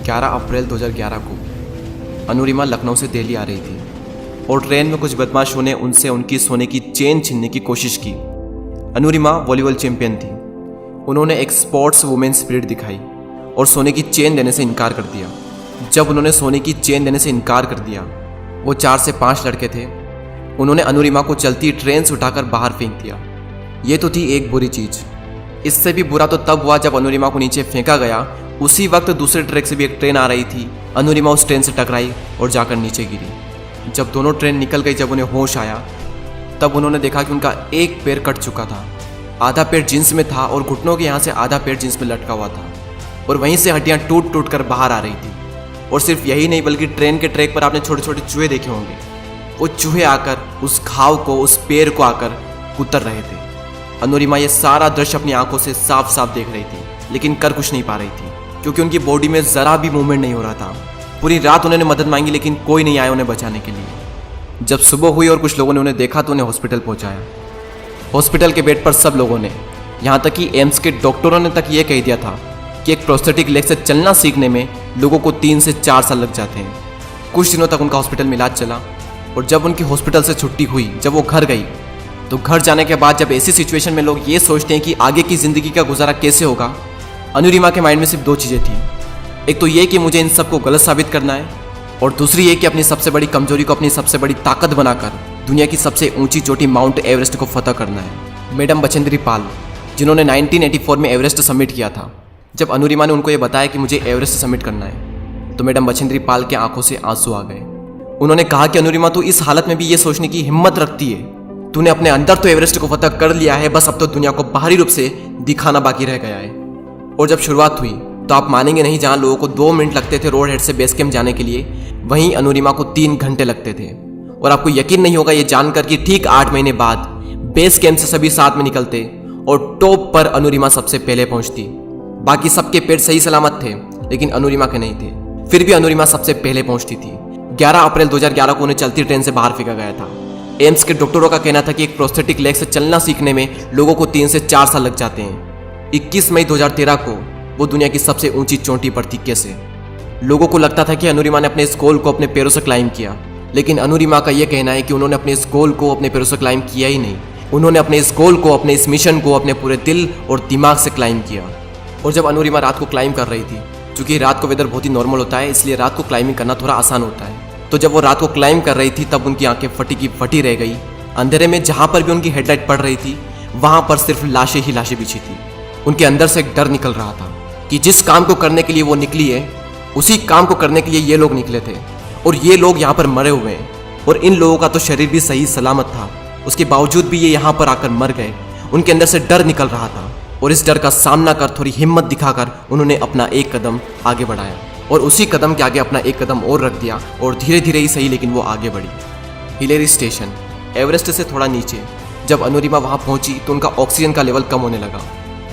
11 अप्रैल 2011 को अनुरिमा लखनऊ से दिल्ली आ रही थी और ट्रेन में कुछ बदमाशों ने उनसे उनकी सोने की चेन छीनने की कोशिश की। अनुरिमा वॉलीबॉल चैंपियन थी। उन्होंने एक स्पोर्ट्स वुमेन स्पिरिट दिखाई और सोने की चेन देने से इनकार कर दिया। जब उन्होंने सोने की चेन देने से इनकार कर दिया, वो 4 से 5 लड़के थे, उन्होंने अनुरिमा को चलती ट्रेन से उठाकर बाहर फेंक दिया। ये तो थी एक बुरी चीज़। इससे भी बुरा तो तब हुआ जब अनुरिमा को नीचे फेंका गया। उसी वक्त दूसरे ट्रैक से भी एक ट्रेन आ रही थी। अनुरिमा उस ट्रेन से टकराई और जाकर नीचे गिरी। जब दोनों ट्रेन निकल गई, जब उन्हें होश आया, तब उन्होंने देखा कि उनका एक पैर कट चुका था। आधा पैर जींस में था और घुटनों के यहाँ से आधा पैर जींस में लटका हुआ था और वहीं से हड्डियाँ टूट टूट कर बाहर आ रही थी। और सिर्फ यही नहीं, बल्कि ट्रेन के ट्रैक पर आपने छोटे छोटे चूहे देखे होंगे। वो चूहे आकर उस घाव को, उस पैर को आकर कुतर रहे थे। अनुरिमा ये सारा दृश्य अपनी आंखों से साफ साफ देख रही थी, लेकिन कर कुछ नहीं पा रही थी क्योंकि उनकी बॉडी में ज़रा भी मूवमेंट नहीं हो रहा था। पूरी रात उन्होंने मदद मांगी, लेकिन कोई नहीं आया उन्हें बचाने के लिए। जब सुबह हुई और कुछ लोगों ने उन्हें देखा तो उन्हें हॉस्पिटल पहुंचाया। हॉस्पिटल के बेड पर सब लोगों ने, यहाँ तक कि एम्स के डॉक्टरों ने तक ये कह दिया था कि एक प्रोस्थेटिक लेग से चलना सीखने में लोगों को 3 से 4 साल लग जाते हैं। कुछ दिनों तक उनका हॉस्पिटल में इलाज चला और जब उनकी हॉस्पिटल से छुट्टी हुई, जब वो घर गई, तो घर जाने के बाद जब ऐसी सिचुएशन में लोग ये सोचते हैं कि आगे की ज़िंदगी का गुजारा कैसे होगा, अनुरिमा के माइंड में सिर्फ 2 चीज़ें थी। एक तो ये कि मुझे इन सबको गलत साबित करना है, और दूसरी ये कि अपनी सबसे बड़ी कमजोरी को अपनी सबसे बड़ी ताकत बनाकर दुनिया की सबसे ऊंची चोटी माउंट एवरेस्ट को फतह करना है। मैडम बछेंद्री पाल, जिन्होंने 1984 में एवरेस्ट सबमिट किया था, जब अनुरिमा ने उनको ये बताया कि मुझे एवरेस्ट सबमिट करना है, तो मैडम बछेंद्री पाल के आंखों से आंसू आ गए। उन्होंने कहा कि अनुरिमा, तू इस हालत में भी ये सोचने की हिम्मत रखती है। तूने अपने अंदर तो एवरेस्ट को फतह कर लिया है, बस अब तो दुनिया को बाहरी रूप से दिखाना बाकी रह गया है। और जब शुरुआत हुई तो आप मानेंगे नहीं, जहां लोगों को 2 मिनट लगते थे रोड हेड से बेस कैंप जाने के लिए, वहीं अनुरिमा को 3 घंटे लगते थे। और आपको यकीन नहीं होगा ये जानकर कि ठीक 8 महीने बाद बेस कैंप से सभी साथ में निकलते और टॉप पर अनुरिमा सबसे पहले पहुंचती। बाकी सबके पेट सही सलामत थे, लेकिन अनुरिमा के नहीं थे। फिर भी अनुरिमा सबसे पहले पहुंचती थी। 11 अप्रैल 2011 को उन्हें चलती ट्रेन से बाहर फेंका गया था। एम्स के डॉक्टरों का कहना था कि एक प्रोस्थेटिक लेग से चलना सीखने में लोगों को 3 से 4 साल लग जाते हैं। 21 मई 2013 को वो दुनिया की सबसे ऊंची चोटी पर थी। कैसे? लोगों को लगता था कि अनुरिमा ने अपने इस गोल को अपने पैरों से क्लाइम किया, लेकिन अनुरिमा का यह कहना है कि उन्होंने अपने इस गोल को अपने पैरों से क्लाइम किया ही नहीं। उन्होंने अपने इस गोल को, अपने इस मिशन को अपने पूरे दिल और दिमाग से क्लाइम किया। और जब अनुरिमा रात को क्लाइम कर रही थी, क्योंकि रात को वेदर बहुत ही नॉर्मल होता है, इसलिए रात को क्लाइंबिंग करना थोड़ा आसान होता है, तो जब वो रात को क्लाइम कर रही थी तब उनकी आंखें फटी की फटी रह गई। अंधेरे में जहां पर भी उनकी हेडलाइट पड़ रही थी, वहां पर सिर्फ लाशें ही लाशें बिछी थी। उनके अंदर से एक डर निकल रहा था कि जिस काम को करने के लिए वो निकली है, उसी काम को करने के लिए ये लोग निकले थे और ये लोग यहाँ पर मरे हुए हैं। और इन लोगों का तो शरीर भी सही सलामत था, उसके बावजूद भी ये यहाँ पर आकर मर गए। उनके अंदर से डर निकल रहा था और इस डर का सामना कर, थोड़ी हिम्मत दिखाकर उन्होंने अपना एक कदम आगे बढ़ाया और उसी कदम के आगे अपना एक कदम और रख दिया और धीरे धीरे ही सही, लेकिन वो आगे बढ़ी। हिलेरी स्टेशन, एवरेस्ट से थोड़ा नीचे। जब अनुरिमा वहाँ पहुँची तो उनका ऑक्सीजन का लेवल कम होने लगा।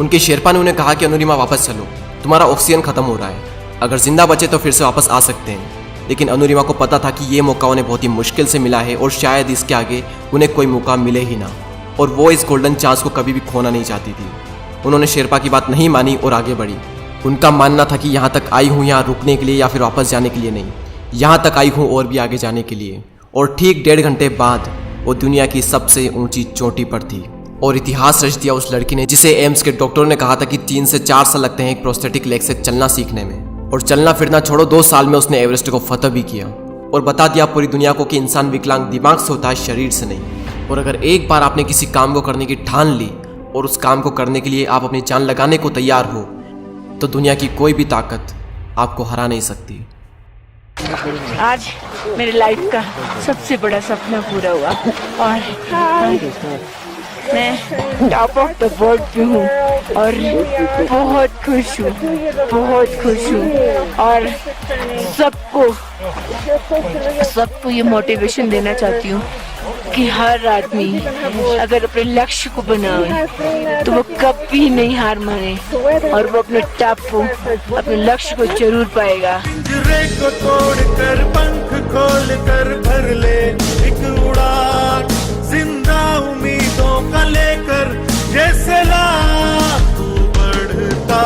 उनके शेरपा ने उन्हें कहा कि अनुरिमा वापस चलो, तुम्हारा ऑक्सीजन खत्म हो रहा है, अगर जिंदा बचे तो फिर से वापस आ सकते हैं। लेकिन अनुरिमा को पता था कि ये मौका उन्हें बहुत ही मुश्किल से मिला है और शायद इसके आगे उन्हें कोई मौका मिले ही ना, और वो इस गोल्डन चांस को कभी भी खोना नहीं चाहती थी। उन्होंने शेरपा की बात नहीं मानी और आगे बढ़ी। उनका मानना था कि यहाँ तक आई हूँ यहाँ रुकने के लिए या फिर वापस जाने के लिए नहीं, यहाँ तक आई हूँ और भी आगे जाने के लिए। और ठीक 1.5 घंटे बाद वो दुनिया की सबसे ऊंची चोटी पर थी और इतिहास रच दिया उस लड़की ने, जिसे एम्स के डॉक्टरों ने कहा था कि 3 से 4 साल लगते हैं एक प्रोस्थेटिक लेग से चलना सीखने में। और चलना फिरना छोड़ो, 2 साल में उसने एवरेस्ट को फतह भी किया और बता दिया पूरी दुनिया को कि इंसान विकलांग दिमाग से होता है, शरीर से नहीं। और अगर एक बार आपने किसी काम को करने की ठान ली और उस काम को करने के लिए आप अपनी जान लगाने को तैयार हो, तो दुनिया की कोई भी ताकत आपको हरा नहीं सकती। आज मेरे लाइफ का सबसे बड़ा सपना पूरा हुआ और मैं टॉप ऑफ द वर्ल्ड पे हूँ और बहुत खुश हूँ, बहुत खुश हूँ। और सबको ये मोटिवेशन देना चाहती हूँ कि हर आदमी अगर अपने लक्ष्य को बनाए तो वो कभी नहीं हार माने और वो अपने टॉप को, अपने लक्ष्य को जरूर पाएगा। को तोड़कर पंख खोलकर भर ले एक उड़ान, जिंदा उम्मीदों का लेकर जैसे लाख बढ़ता